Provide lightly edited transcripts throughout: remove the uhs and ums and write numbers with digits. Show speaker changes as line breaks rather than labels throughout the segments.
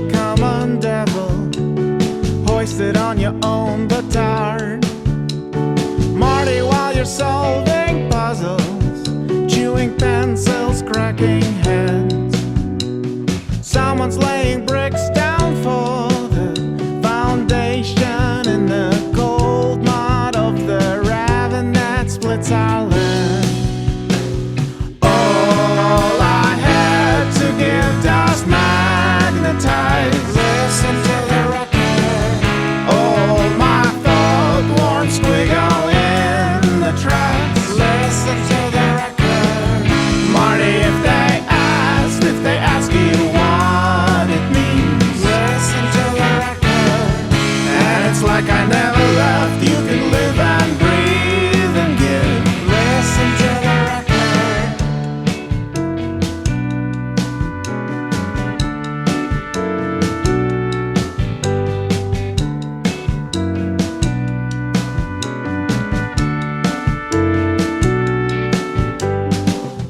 a common devil, hoisted on your own petard. Marty, while you're solving puzzles, chewing pencils, cracking heads, someone's laying bricks down for the foundation in the cold mud of the ravine that splits our land. All I had to give does magnetize. Listen to the record. Oh, my thought-worn squiggle in the tracks. Listen to the record. Marty, if they ask you what it means, listen to the record. And it's like I never left. You can live and breathe and give. Listen to the record.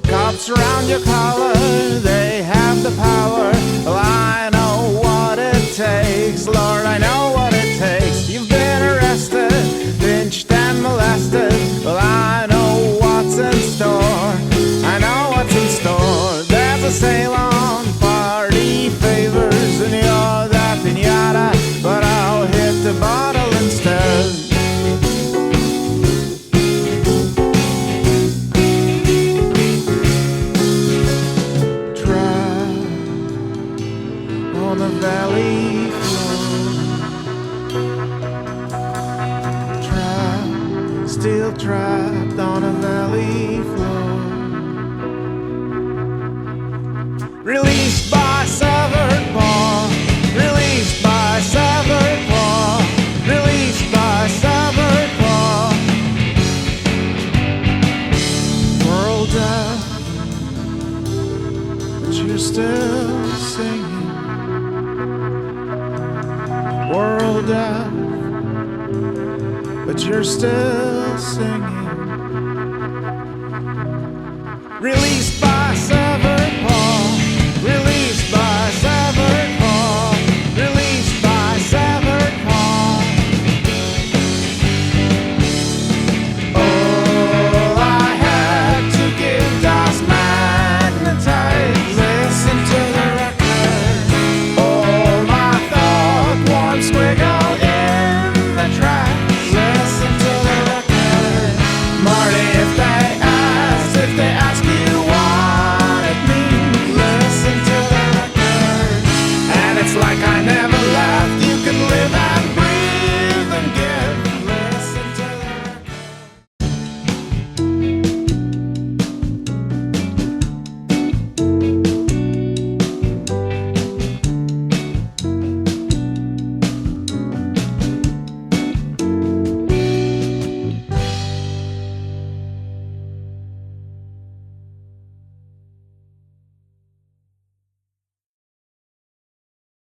Cops around your collar, they have the power. Well, I know what it takes, Lord, I know what it takes. You've been arrested, lynched and molested. Well, I know what's in store, I know what's in store. There's a sale on party favors, and you're that pinata, but I'll hit the bottle instead. On the valley floor, trapped, still trapped on a valley floor. Released by severed paw, released by severed paw, released by severed paw. World death, but you're still singing. World death, but you're still singing. Released by